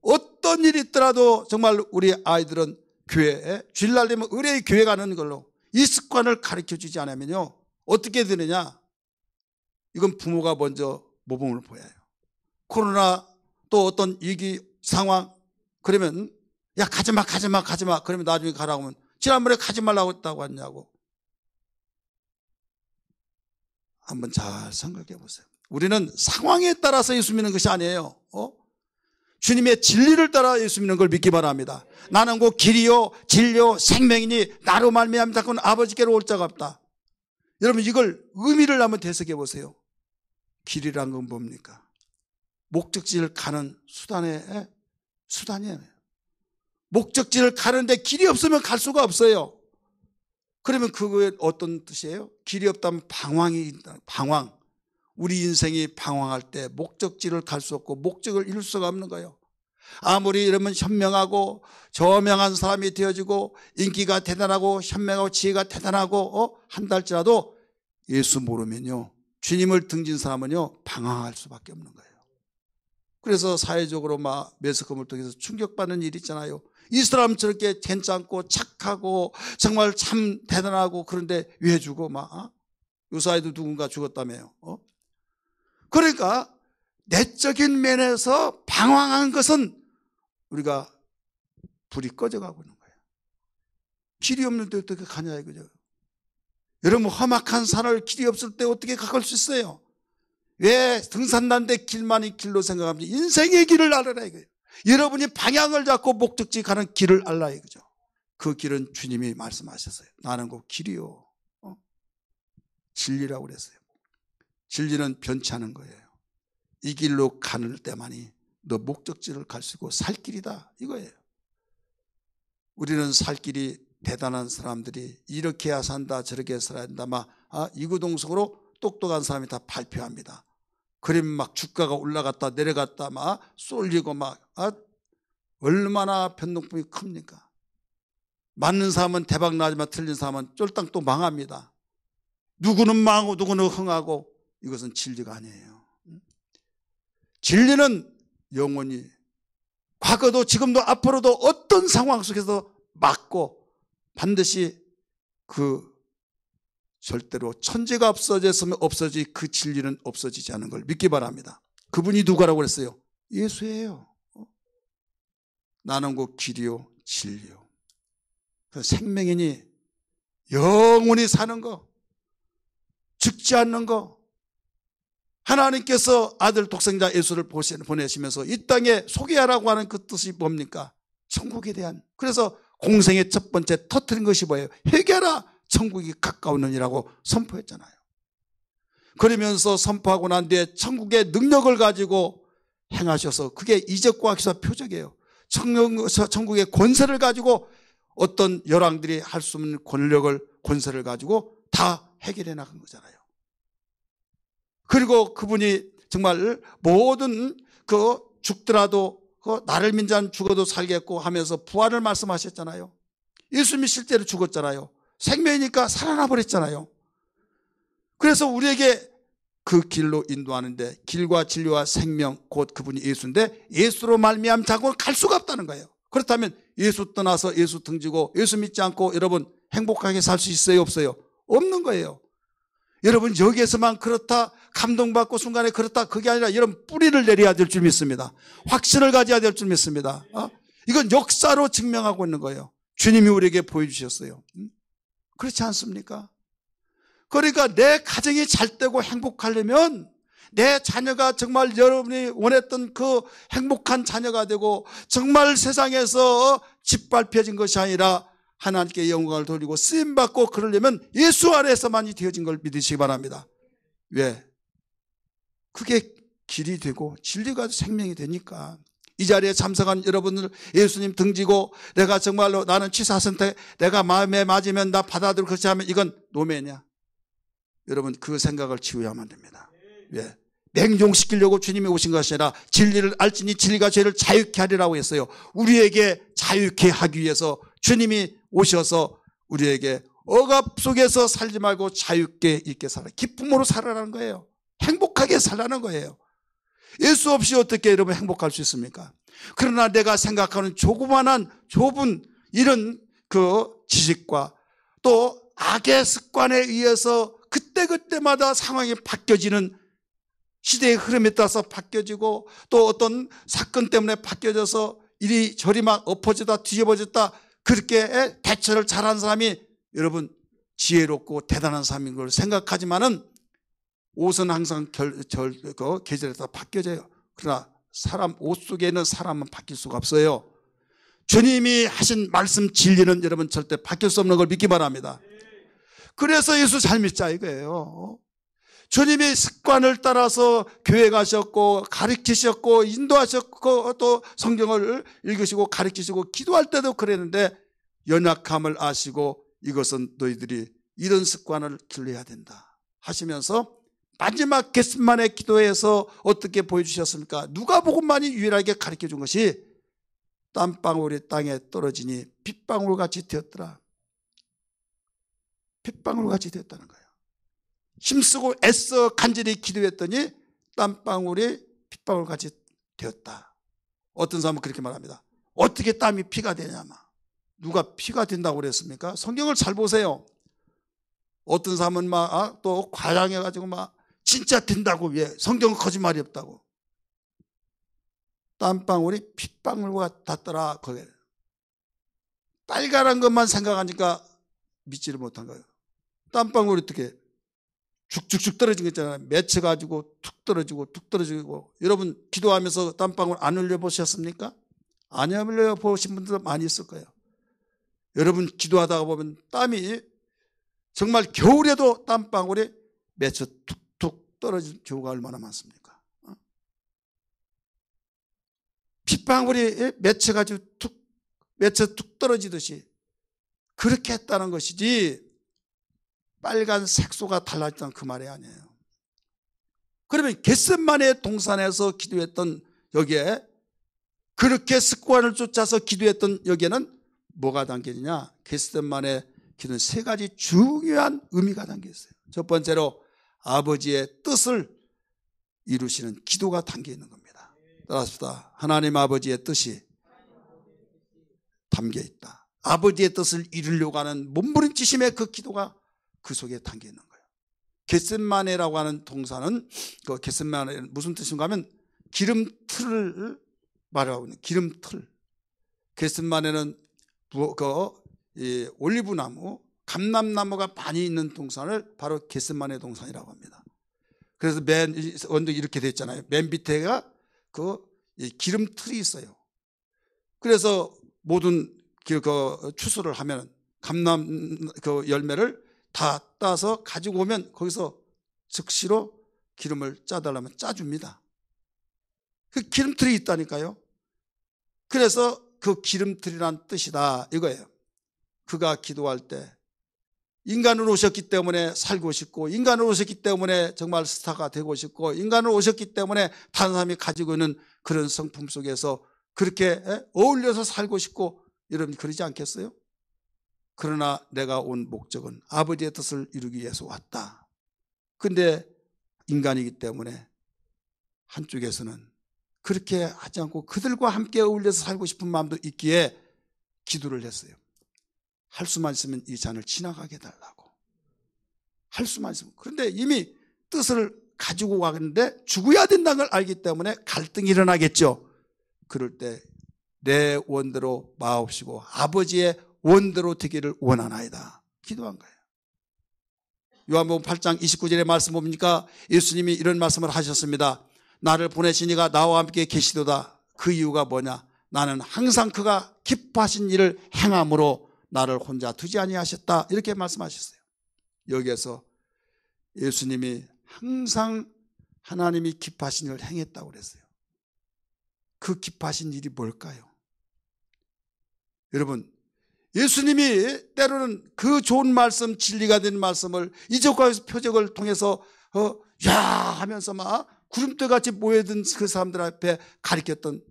어떤 일이 있더라도 정말 우리 아이들은 교회에 주일날 되면 의뢰의 교회 가는 걸로 이 습관을 가르쳐 주지 않으면요 어떻게 되느냐, 이건 부모가 먼저 모범을 보여요. 코로나 또 어떤 위기 상황, 그러면 야 가지마 그러면 나중에 가라고 하면 지난번에 가지 말라고 했다고 했냐고. 한번 잘 생각해 보세요. 우리는 상황에 따라서 예수 믿는 것이 아니에요. 주님의 진리를 따라 예수 믿는 걸 믿기 바랍니다. 나는 곧 길이요 진리요 생명이니 나로 말미암아 자꾸는 아버지께로 올 자가 없다. 여러분 이걸 의미를 한번 되새겨 보세요. 길이란 건 뭡니까? 목적지를 가는 수단이에요. 목적지를 가는데 길이 없으면 갈 수가 없어요. 그러면 그거에 어떤 뜻이에요? 길이 없다면 방황이 있다. 방황. 우리 인생이 방황할 때 목적지를 갈 수 없고 목적을 이룰 수가 없는 거예요. 아무리 이러면 현명하고 저명한 사람이 되어지고 인기가 대단하고 현명하고 지혜가 대단하고 한다 할지라도 예수 모르면요, 주님을 등진 사람은요 방황할 수밖에 없는 거예요. 그래서 사회적으로 막 매스컴을 통해서 충격받는 일이 있잖아요. 이 사람 저렇게 괜찮고 착하고 정말 참 대단하고, 그런데 왜 죽어? 요 사이도 누군가 죽었다며요. 그러니까 내적인 면에서 방황한 것은 우리가 불이 꺼져가고 있는 거예요. 길이 없는데 어떻게 가냐 이거죠. 여러분 험악한 산을 길이 없을 때 어떻게 가갈 수 있어요? 왜 등산단데 길만이 길로 생각하면 인생의 길을 알아라 이거예요. 여러분이 방향을 잡고 목적지 가는 길을 알라 이거죠. 그 길은 주님이 말씀하셨어요. 나는 그 길이요 진리라고 그랬어요. 진리는 변치 않은 거예요. 이 길로 가는 때만이 너 목적지를 갈 수 있고 살 길이다 이거예요. 우리는 살 길이 대단한 사람들이 이렇게 해야 산다 저렇게 살아야 된다 이구동성으로 똑똑한 사람이 다 발표합니다. 그러면 막 주가가 올라갔다 내려갔다 막 쏠리고 얼마나 변동폭이 큽니까? 맞는 사람은 대박 나지만 틀린 사람은 쫄딱 또 망합니다. 누구는 망하고 누구는 흥하고. 이것은 진리가 아니에요. 진리는 영원히 과거도 지금도 앞으로도 어떤 상황 속에서 맞고 반드시 절대로 천지가 없어졌으면 없어지 그 진리는 없어지지 않은 걸 믿기 바랍니다. 그분이 누구라고 그랬어요? 예수예요. 나는 그 길이요 진리요 그 생명이니 영원히 사는 거, 죽지 않는 거. 하나님께서 아들 독생자 예수를 보내시면서 이 땅에 소개하라고 하는 그 뜻이 뭡니까? 천국에 대한. 그래서 공생의 첫 번째 터뜨린 것이 뭐예요? 회개하라, 천국이 가까우느니라고 선포했잖아요. 그러면서 선포하고 난 뒤에 천국의 능력을 가지고 행하셔서, 그게 이적과 기사 표적이에요. 천국의 권세를 가지고 어떤 열왕들이 할 수 없는 권세를 가지고 다 해결해 나간 거잖아요. 그리고 그분이 정말 모든 죽더라도 나를 민자는 죽어도 살겠고 하면서 부활을 말씀하셨잖아요. 예수님이 실제로 죽었잖아요. 생명이니까 살아나 버렸잖아요. 그래서 우리에게 그 길로 인도하는데, 길과 진리와 생명 곧 그분이 예수인데, 예수로 말미암아 자고 갈 수가 없다는 거예요. 그렇다면 예수 떠나서 예수 등지고 예수 믿지 않고 여러분 행복하게 살 수 있어요, 없어요? 없는 거예요. 여러분 여기에서만 그렇다, 감동받고 순간에 그렇다, 그게 아니라 이런 뿌리를 내려야 될 줄 믿습니다. 확신을 가져야 될 줄 믿습니다. 이건 역사로 증명하고 있는 거예요. 주님이 우리에게 보여주셨어요. 그렇지 않습니까? 그러니까 내 가정이 잘 되고 행복하려면, 내 자녀가 정말 여러분이 원했던 그 행복한 자녀가 되고 정말 세상에서 짓밟혀진 것이 아니라 하나님께 영광을 돌리고 쓰임받고 그러려면 예수 안에서만이 되어진 걸 믿으시기 바랍니다. 왜? 그게 길이 되고 진리가 생명이 되니까. 이 자리에 참석한 여러분들, 예수님 등지고 내가 정말로 나는 취사선택, 내가 마음에 맞으면 나 받아들이고 그렇지 하면 이건 노매냐? 여러분 그 생각을 지우야만 됩니다. 왜? 맹종시키려고 주님이 오신 것이 아니라 진리를 알지니 진리가 죄를 자유케 하리라고 했어요. 우리에게 자유케 하기 위해서 주님이 오셔서 우리에게 억압 속에서 살지 말고 자유케 있게 살아, 기쁨으로 살아라는 거예요. 행복하게 살라는 거예요. 예수 없이 어떻게 여러분 행복할 수 있습니까? 그러나 내가 생각하는 조그만한 좁은 이런 그 지식과 또 악의 습관에 의해서 그때그때마다 상황이 바뀌어지는, 시대의 흐름에 따라서 바뀌어지고 또 어떤 사건 때문에 바뀌어져서 이리저리 막 엎어지다 뒤집어졌다, 그렇게 대처를 잘하는 사람이 여러분 지혜롭고 대단한 사람인 걸 생각하지만은 옷은 항상 계절에 따라 바뀌어져요. 그러나 사람 옷 속에 있는 사람은 바뀔 수가 없어요. 주님이 하신 말씀 진리는 여러분 절대 바뀔 수 없는 걸 믿기 바랍니다. 그래서 예수 잘 믿자 이거예요. 주님이 습관을 따라서 교회 가셨고 가르치셨고 인도하셨고 또 성경을 읽으시고 가르치시고 기도할 때도 그랬는데, 연약함을 아시고 이것은 너희들이 이런 습관을 길러야 된다 하시면서 마지막 겟세마네 기도에서 어떻게 보여주셨습니까? 누가복음만이 유일하게 가르쳐준 것이 땀방울이 땅에 떨어지니 빗방울같이 되었더라. 빗방울같이 되었다는 거예요. 힘쓰고 애써 간절히 기도했더니 땀방울이 빗방울같이 되었다. 어떤 사람은 그렇게 말합니다. 어떻게 땀이 피가 되냐마. 누가 피가 된다고 그랬습니까? 성경을 잘 보세요. 어떤 사람은 막 또 과장해가지고 막 진짜 된다고, 왜? 성경은 거짓말이 없다고. 땀방울이 핏방울과 같더라. 거기에 빨간한 것만 생각하니까 믿지를 못한 거예요. 땀방울이 어떻게 쭉쭉쭉 떨어진 거 있잖아요. 맺혀가지고 툭 떨어지고 툭 떨어지고. 여러분 기도하면서 땀방울 안 흘려보셨습니까? 안 흘려보신 분들도 많이 있을 거예요. 여러분 기도하다가 보면 땀이 정말 겨울에도 땀방울이 맺혀 툭툭 떨어진 경우가 얼마나 많습니까? 핏방울이 맺혀가지고 툭 떨어지듯이 그렇게 했다는 것이지, 빨간 색소가 달라졌다는 그 말이 아니에요. 그러면 겟세마네 동산에서 기도했던 여기에, 그렇게 습관을 쫓아서 기도했던 여기에는 뭐가 담겨 있느냐? 겟세마네 기도는 세 가지 중요한 의미가 담겨 있어요. 첫 번째로 아버지의 뜻을 이루시는 기도가 담겨 있는 겁니다. 따라합시다. 하나님 아버지의 뜻이 담겨 있다. 아버지의 뜻을 이루려고 하는 몸부림치심의 그 기도가 그 속에 담겨 있는 거예요. 겟세마네라고 하는 동사는, 그 겟세마네 무슨 뜻인가 하면 기름틀을 말하고 있는 기름틀. 겟세마네는 올리브나무, 감람나무가 많이 있는 동산을 바로 겟세마네 동산이라고 합니다. 그래서 맨 언덕이 이렇게 되어 있잖아요. 맨 밑에가 기름틀이 있어요. 그래서 모든 추수를 하면 감람 열매를 다 따서 가지고 오면 거기서 즉시로 기름을 짜달라면 짜줍니다. 그 기름틀이 있다니까요. 그래서 그 기름틀이란 뜻이다 이거예요. 그가 기도할 때 인간으로 오셨기 때문에 살고 싶고, 인간으로 오셨기 때문에 정말 스타가 되고 싶고, 인간으로 오셨기 때문에 다른 사람이 가지고 있는 그런 성품 속에서 그렇게 어울려서 살고 싶고, 여러분 그러지 않겠어요? 그러나 내가 온 목적은 아버지의 뜻을 이루기 위해서 왔다. 근데 인간이기 때문에 한쪽에서는 그렇게 하지 않고 그들과 함께 어울려서 살고 싶은 마음도 있기에 기도를 했어요. 할 수만 있으면 이 잔을 지나가게 해달라고. 할 수만 있으면. 그런데 이미 뜻을 가지고 가는데 죽어야 된다는 걸 알기 때문에 갈등이 일어나겠죠. 그럴 때 내 원대로 마옵시고 아버지의 원대로 되기를 원하나이다. 기도한 거예요. 요한복음 8장 29절의 말씀 보니까 예수님이 이런 말씀을 하셨습니다. 나를 보내신 이가 나와 함께 계시도다. 그 이유가 뭐냐? 나는 항상 그가 기뻐하신 일을 행함으로 나를 혼자 두지 아니하셨다. 이렇게 말씀하셨어요. 여기에서 예수님이 항상 하나님이 기뻐하신 일을 행했다고 그랬어요. 그 기뻐하신 일이 뭘까요? 여러분, 예수님이 때로는 그 좋은 말씀, 진리가 된 말씀을 이적과 표적을 통해서 야 하면서 막 구름대같이 모여든 그 사람들 앞에 가리켰던,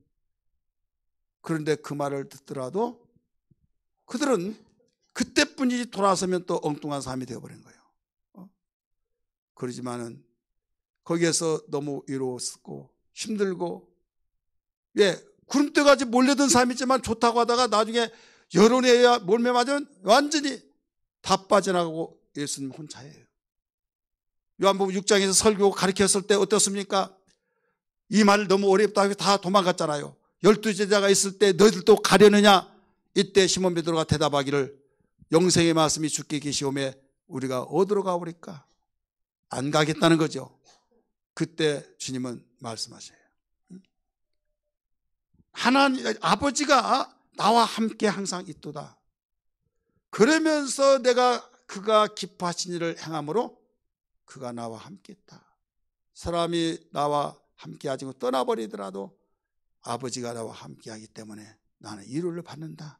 그런데 그 말을 듣더라도 그들은 그때뿐이지 돌아서면 또 엉뚱한 사람이 되어버린 거예요. 그러지만은 거기에서 너무 외로웠고 힘들고, 구름대같이 몰려든 사람이지만 좋다고 하다가 나중에 여론에 몰매 맞으면 완전히 다 빠져나가고 예수님 혼자예요. 요한복음 6장에서 설교 가르쳤을 때 어떻습니까? 이 말 너무 어렵다 해서 다 도망갔잖아요. 12제자가 있을 때 너희들도 가려느냐? 이때 시몬 베드로가 대답하기를 영생의 말씀이 주께 계시오매 우리가 어디로 가오리까? 안 가겠다는 거죠. 그때 주님은 말씀하셔요. 하나님 아버지가 나와 함께 항상 있도다. 그러면서 내가 그가 기뻐하신 일을 행함으로 그가 나와 함께 있다. 사람이 나와 함께 하지 않고 떠나버리더라도 아버지가 나와 함께 하기 때문에 나는 위로를 받는다.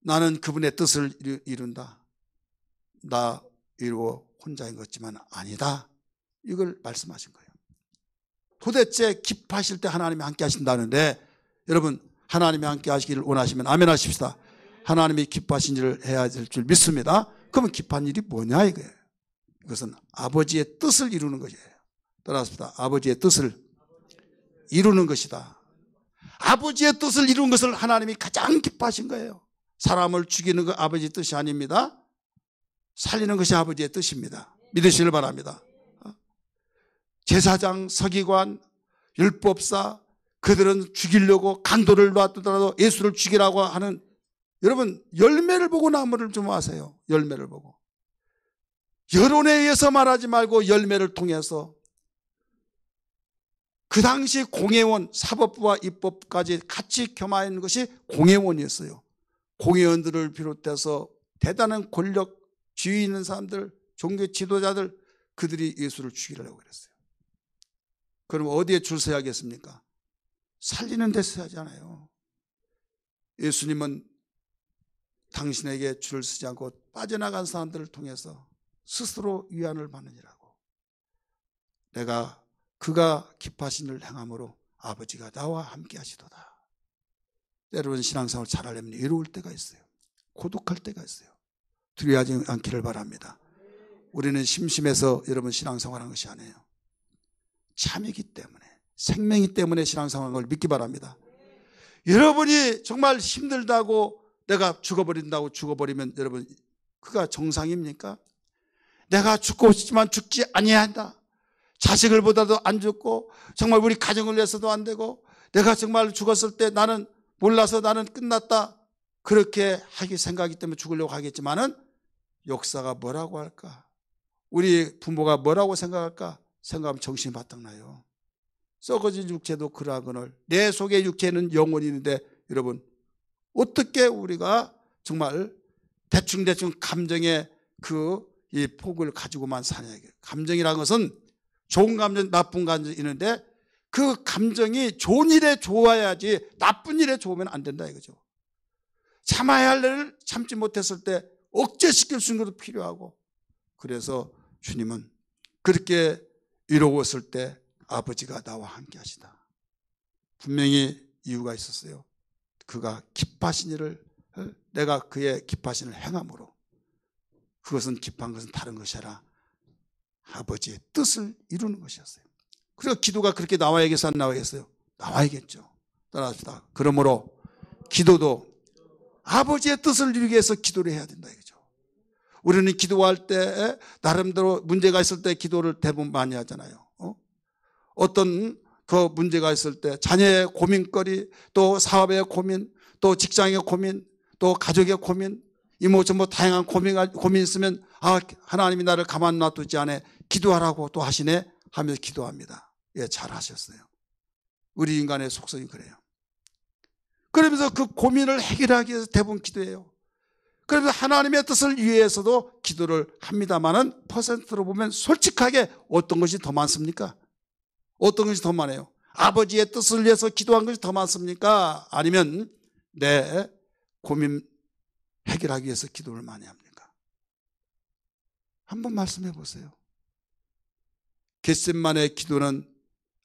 나는 그분의 뜻을 이룬다. 나 이루어 혼자인 것 같지만 아니다. 이걸 말씀하신 거예요. 도대체 기뻐하실 때 하나님이 함께 하신다는데, 여러분 하나님이 함께 하시기를 원하시면 아멘 하십시다. 하나님이 기뻐하신 일을 해야 될 줄 믿습니다. 그러면 기뻐한 일이 뭐냐 이거예요. 이것은 아버지의 뜻을 이루는 것이에요. 따라합시다. 아버지의 뜻을 이루는 것이다. 아버지의 뜻을 이루는 것을 하나님이 가장 기뻐하신 거예요. 사람을 죽이는 거 아버지의 뜻이 아닙니다. 살리는 것이 아버지의 뜻입니다. 믿으시길 바랍니다. 제사장, 서기관, 율법사, 그들은 죽이려고 강도를 놔두더라도 예수를 죽이라고 하는, 여러분 열매를 보고 나무를 좀 아세요. 열매를 보고. 여론에 의해서 말하지 말고 열매를 통해서. 그 당시 공회원, 사법부와 입법까지 같이 겸하는 것이 공회원이었어요. 공회원들을 비롯해서 대단한 권력, 지위 있는 사람들, 종교 지도자들, 그들이 예수를 죽이려고 그랬어요. 그럼 어디에 줄 서야겠습니까? 살리는 데 서야지 않아요. 예수님은 당신에게 줄을 서지 않고 빠져나간 사람들을 통해서 스스로 위안을 받느니라고. 내가 그가 기뻐하신 일을 행함으로 아버지가 나와 함께 하시도다. 때로는 신앙생활 잘하려면 외로울 때가 있어요. 고독할 때가 있어요. 두려워하지 않기를 바랍니다. 우리는 심심해서 여러분 신앙생활하는 것이 아니에요. 참이기 때문에, 생명이기 때문에 신앙생활하는 걸 믿기 바랍니다. 여러분이 정말 힘들다고 내가 죽어버린다고 죽어버리면 여러분 그가 정상입니까? 내가 죽고 싶지만 죽지 아니한다. 자식을 보다도 안 죽고 정말 우리 가정을 위해서도 안 되고 내가 정말 죽었을 때 나는 몰라서 나는 끝났다 그렇게 하기 생각하기 때문에 죽으려고 하겠지만은 역사가 뭐라고 할까? 우리 부모가 뭐라고 생각할까? 생각하면 정신이 바짝 나요. 썩어진 육체도 그러하거늘 내 속에 육체는 영혼이 있는데 여러분 어떻게 우리가 정말 대충 감정의 이 폭을 가지고만 사냐. 감정이라는 것은 좋은 감정, 나쁜 감정이 있는데 그 감정이 좋은 일에 좋아야지 나쁜 일에 좋으면 안 된다 이거죠. 참아야 할 일을 참지 못했을 때 억제시킬 수 있는 것도 필요하고 그래서 주님은 그렇게 이루었을 때 아버지가 나와 함께 하시다. 분명히 이유가 있었어요. 그가 기뻐하신 일을 내가 그의 기뻐하신 일을 행함으로 그것은 기뻐한 것은 다른 것이 아니라 아버지의 뜻을 이루는 것이었어요. 그래서 기도가 그렇게 나와야겠어 안 나와야겠어요? 나와야겠죠. 따라합시다. 그러므로 기도도 아버지의 뜻을 이루기 위해서 기도를 해야 된다 이거죠. 우리는 기도할 때 나름대로 문제가 있을 때 기도를 대부분 많이 하잖아요. 어떤 그 문제가 있을 때 자녀의 고민거리 또 사업의 고민 또 직장의 고민 또 가족의 고민 이모저모 다양한 고민 있으면 하나님이 나를 가만 놔두지 않아 기도하라고 또 하시네 하면서 기도합니다. 예, 잘하셨어요. 우리 인간의 속성이 그래요. 그러면서 그 고민을 해결하기 위해서 대부분 기도해요. 그러면서 하나님의 뜻을 위해서도 기도를 합니다만은 퍼센트로 보면 솔직하게 어떤 것이 더 많습니까? 어떤 것이 더 많아요? 아버지의 뜻을 위해서 기도한 것이 더 많습니까? 아니면 내 고민 해결하기 위해서 기도를 많이 합니까? 한번 말씀해 보세요. 겟셋만의 기도는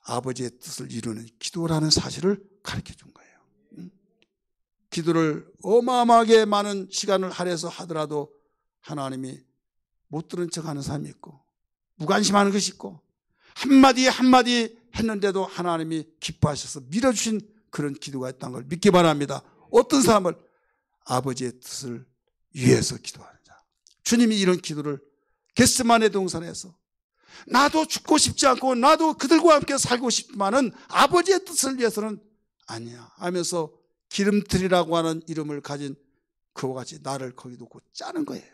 아버지의 뜻을 이루는 기도라는 사실을 가르쳐 준 거예요. 기도를 어마어마하게 많은 시간을 할애해서 하더라도 하나님이 못 들은 척하는 사람이 있고 무관심하는 것이 있고 한마디 한마디 했는데도 하나님이 기뻐하셔서 밀어주신 그런 기도가 있다는 걸 믿기 바랍니다. 어떤 사람을 아버지의 뜻을 위해서 기도하는 자. 주님이 이런 기도를 겟세마네 동산에서 나도 죽고 싶지 않고 나도 그들과 함께 살고 싶지만은 아버지의 뜻을 위해서는 아니야 하면서 기름틀이라고 하는 이름을 가진 그와 같이 나를 거기 놓고 짜는 거예요.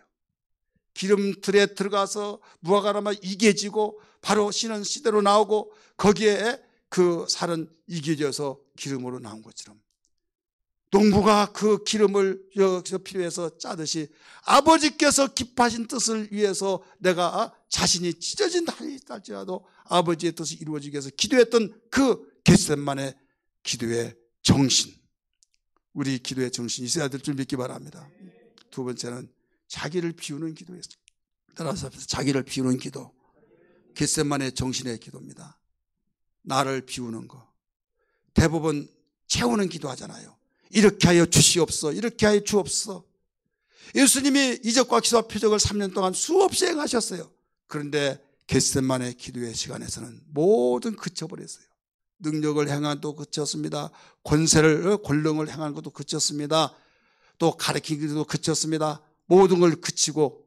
기름틀에 들어가서 무화과 나무가 이겨지고 바로 씨는 씨대로 나오고 거기에 그 살은 이겨져서 기름으로 나온 것처럼 농부가 그 기름을 여기서 필요해서 짜듯이 아버지께서 기뻐하신 뜻을 위해서 내가 자신이 찢어진다 할지라도 아버지의 뜻이 이루어지기 위해서 기도했던 그 겟셋만의 기도의 정신, 우리 기도의 정신이 있어야 될 줄 믿기 바랍니다. 두 번째는 자기를 비우는 기도였어요. 따라서 자기를 비우는 기도, 겟셋만의 정신의 기도입니다. 나를 비우는 거. 대부분 채우는 기도하잖아요. 이렇게 하여 주시옵소서, 이렇게 하여 주옵소서. 예수님이 이적과 기사와 표적을 3년 동안 수없이 행하셨어요. 그런데 겟셋만의 기도의 시간에서는 모든 그쳐버렸어요. 능력을 행한 것도 그쳤습니다. 권능을 행한 것도 그쳤습니다. 또 가르치기도 그쳤습니다. 모든 걸 그치고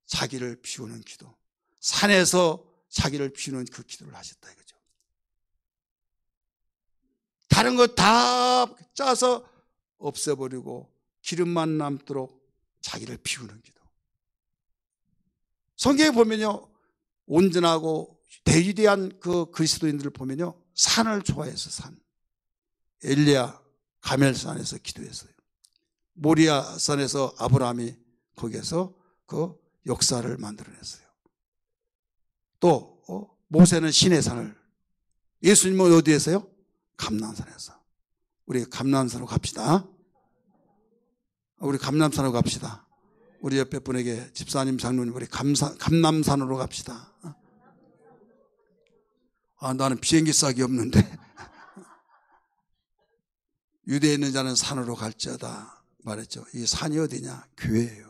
자기를 비우는 기도, 산에서 자기를 비우는 그 기도를 하셨다 이거죠. 다른 거 다 짜서 없애버리고 기름만 남도록 자기를 비우는 기도. 성경에 보면요, 온전하고 대위대한 그 그리스도인들을 보면요, 산을 좋아해서 산. 엘리야 가멜산에서 기도했어요. 모리아산에서 아브라함이 거기에서 그 역사를 만들어냈어요. 또 모세는 시내산을, 예수님은 어디에서요? 감람산에서. 우리 감람산으로 갑시다. 우리 감람산으로 갑시다. 우리 옆에 분에게 집사님, 장로님, 우리 감람산으로 갑시다. 나는 비행기 싹이 없는데. 유대에 있는 자는 산으로 갈지어다 말했죠. 이 산이 어디냐? 교회예요.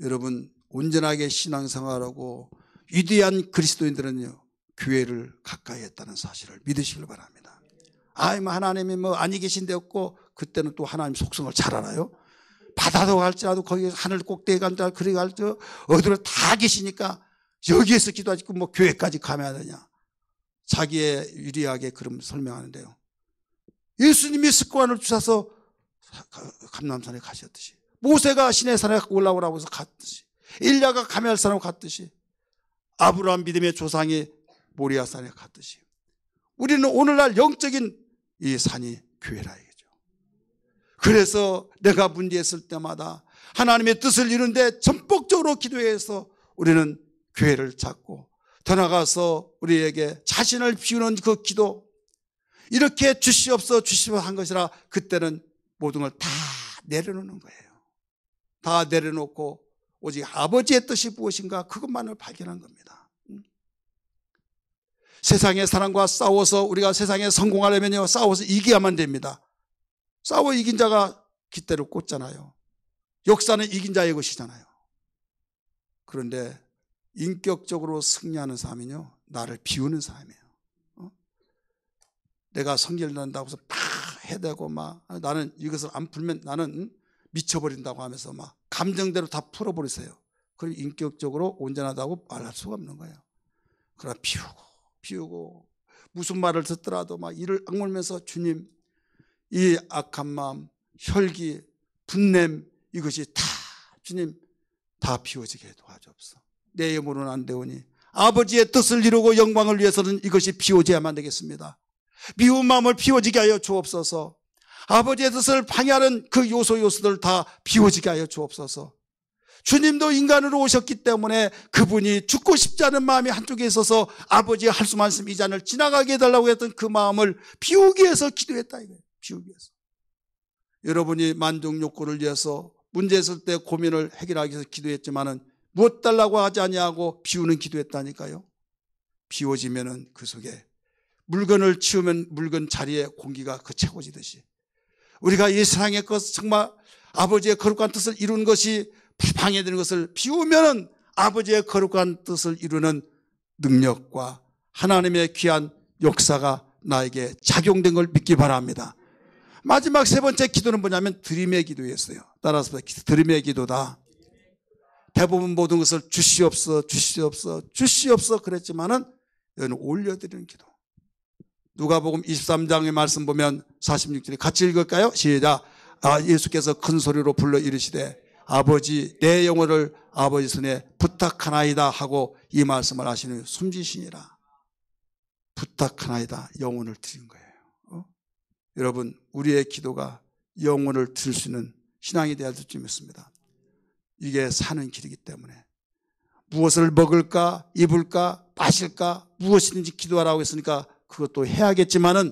여러분, 온전하게 신앙생활하고 위대한 그리스도인들은요, 교회를 가까이 했다는 사실을 믿으시길 바랍니다. 하나님이 아니 계신데 없고, 그때는 또 하나님 속성을 잘 알아요. 바다도 갈지라도 거기 하늘 꼭대기 간다, 그리 갈지 어디로 다 계시니까 여기에서 기도하지 뭐 교회까지 가야 되냐. 자기의 유리하게 그럼 설명하는데요. 예수님이 습관을 주셔서 감람산에 가셨듯이, 모세가 시내산에 올라오라고 해서 갔듯이, 엘리야가 가멜산으로 갔듯이, 아브라함 믿음의 조상이 모리아산에 갔듯이, 우리는 오늘날 영적인 이 산이 교회라 이거죠. 그래서 내가 문제했을 때마다 하나님의 뜻을 이루는데 전폭적으로 기도해서 우리는 교회를 찾고, 더 나가서 우리에게 자신을 비우는 그 기도, 이렇게 주시옵소서 주시옵소서 한 것이라 그때는 모든 걸 다 내려놓는 거예요. 다 내려놓고 오직 아버지의 뜻이 무엇인가 그것만을 발견한 겁니다. 세상의 사람과 싸워서 우리가 세상에 성공하려면요, 싸워서 이겨야만 됩니다. 싸워 이긴 자가 깃대를 꽂잖아요. 역사는 이긴 자의 것이잖아요. 그런데 인격적으로 승리하는 사람은요, 나를 비우는 사람이에요. 내가 성질 난다고 해서 팍 해대고 막 나는 이것을 안 풀면 나는 미쳐버린다고 하면서 막 감정대로 다 풀어버리세요. 그럼 인격적으로 온전하다고 말할 수가 없는 거예요. 그러나 비우고 무슨 말을 듣더라도 막 이를 악물면서 주님, 이 악한 마음, 혈기, 분냄 이것이 다 주님 다 비워지게 도와주옵소서. 내 힘으로는 안 되오니 아버지의 뜻을 이루고 영광을 위해서는 이것이 비워져야만 되겠습니다. 미운 마음을 비워지게 하여 주옵소서. 아버지의 뜻을 방해하는 그 요소들 다 비워지게 하여 주옵소서. 주님도 인간으로 오셨기 때문에 그분이 죽고 싶지 않은 마음이 한쪽에 있어서 아버지의 할 수 말씀 이 잔을 지나가게 해달라고 했던 그 마음을 비우기 위해서 기도했다 이거예요. 비우기 위해서. 여러분이 만족 욕구를 위해서 문제 있을 때 고민을 해결하기 위해서 기도했지만은 무엇 달라고 하지 아니하고 비우는 기도했다니까요. 비워지면은 그 속에 물건을 치우면 물건 자리에 공기가 그 채워지듯이 우리가 이 세상의 것 정말 아버지의 거룩한 뜻을 이루는 것이 방해되는 것을 비우면은 아버지의 거룩한 뜻을 이루는 능력과 하나님의 귀한 역사가 나에게 작용된 걸 믿기 바랍니다. 마지막 세 번째 기도는 뭐냐면 드림의 기도였어요. 따라서 드림의 기도다. 대부분 모든 것을 주시옵소서 그랬지만은 여기는 올려드리는 기도. 누가복음 23장의 말씀 보면 46절에 같이 읽을까요? 시작. 예수께서 큰 소리로 불러 이르시되 아버지 내 영혼을 아버지 손에 부탁하나이다 하고 이 말씀을 하시는 숨지시니라. 부탁하나이다. 영혼을 드린 거예요. 여러분, 우리의 기도가 영혼을 드릴 수 있는 신앙이 되어야 될 줄 믿습니다. 이게 사는 길이기 때문에 무엇을 먹을까, 입을까, 마실까, 무엇이든지 기도하라고 했으니까 그것도 해야겠지만은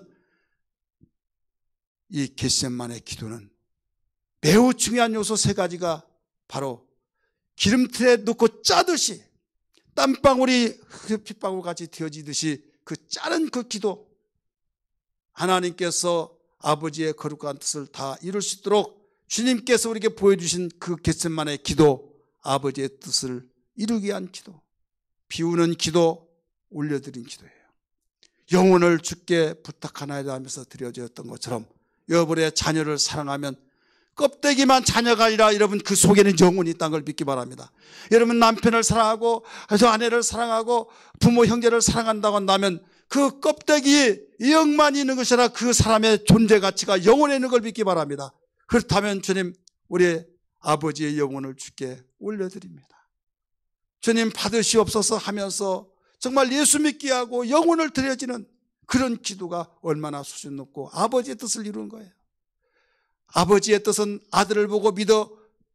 이 겟세마네 기도는 매우 중요한 요소 세 가지가 바로 기름틀에 넣고 짜듯이 땀방울이 핏방울 같이 되어지듯이 그 짜는 그 기도, 하나님께서 아버지의 거룩한 뜻을 다 이룰 수 있도록 주님께서 우리에게 보여주신 그 겟세마네 기도, 아버지의 뜻을 이루기 위한 기도, 비우는 기도, 올려드린 기도예요. 영혼을 주께 부탁하나이다 하면서 드려졌던 것처럼 여러분의 자녀를 사랑하면 껍데기만 자녀가 아니라 여러분 그 속에는 영혼이 있다는 걸 믿기 바랍니다. 여러분 남편을 사랑하고 아내를 사랑하고 부모 형제를 사랑한다고 한다면 그 껍데기에 영만 있는 것이 아니라 그 사람의 존재 가치가 영혼에 있는 걸 믿기 바랍니다. 그렇다면 주님, 우리 아버지의 영혼을 주께 올려드립니다. 주님 받으시옵소서 하면서 정말 예수 믿게 하고 영혼을 드려지는 그런 기도가 얼마나 수준 높고 아버지의 뜻을 이루는 거예요. 아버지의 뜻은 아들을 보고 믿어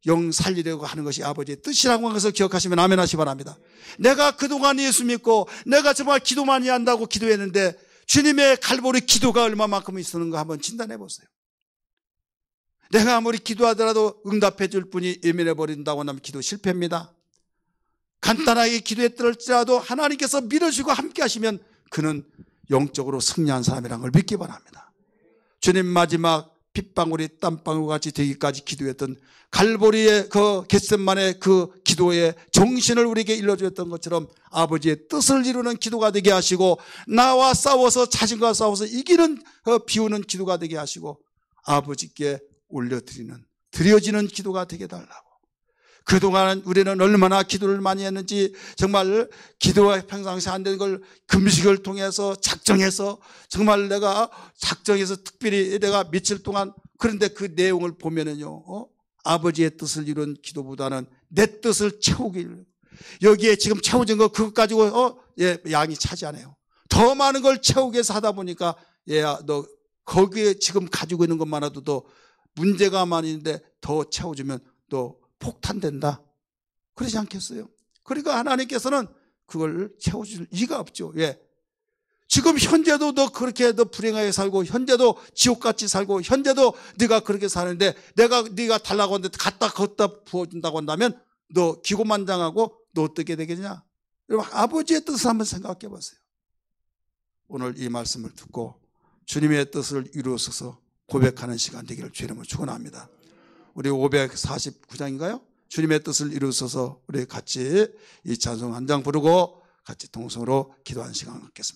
영 살리려고 하는 것이 아버지의 뜻이라고 하는 것을 기억하시면 아멘 하시기 바랍니다. 내가 그동안 예수 믿고 내가 정말 기도 많이 한다고 기도했는데 주님의 갈보리 기도가 얼마만큼 있었는가 한번 진단해 보세요. 내가 아무리 기도하더라도 응답해 줄 분이 예민해 버린다고 하면 기도 실패입니다. 간단하게 기도했더라도 하나님께서 밀어주고 함께 하시면 그는 영적으로 승리한 사람이라는 걸 믿기 바랍니다. 주님 마지막 핏방울이 땀방울 같이 되기까지 기도했던 갈보리의 그 겟세마네 그 기도의 정신을 우리에게 일러주었던 것처럼 아버지의 뜻을 이루는 기도가 되게 하시고 나와 싸워서 자신과 싸워서 이기는 비우는 기도가 되게 하시고 아버지께 올려드리는 드려지는 기도가 되게 달라고 그동안 우리는 얼마나 기도를 많이 했는지, 정말 기도가 평상시에 안 되는 걸 금식을 통해서 작정해서, 정말 내가 작정해서 특별히 내가 며칠 동안, 그런데 그 내용을 보면은요, 아버지의 뜻을 이룬 기도보다는 내 뜻을 채우길, 여기에 지금 채워진 거 그것 가지고 양이 차지 않아요. 더 많은 걸 채우기 위해서 하다 보니까, 얘야 너 거기에 지금 가지고 있는 것만으로도 더 문제가 많이 있는데 더 채워주면 또 폭탄된다. 그러지 않겠어요? 그러니까 하나님께서는 그걸 채워줄 리가 없죠. 왜? 지금 현재도 너 그렇게 너 불행하게 살고, 현재도 지옥같이 살고, 현재도 네가 그렇게 사는데, 네가 달라고 하는데 갖다 부어준다고 한다면 너 기고만장하고 너 어떻게 되겠냐? 여러분, 아버지의 뜻을 한번 생각해 보세요. 오늘 이 말씀을 듣고 주님의 뜻을 이루어서 고백하는 시간 되기를 주의 이름으로 축원합니다. 우리 549장인가요? 주님의 뜻을 이루어서 우리 같이 이 찬송 한 장 부르고 같이 동성으로 기도하는 시간 갖겠습니다.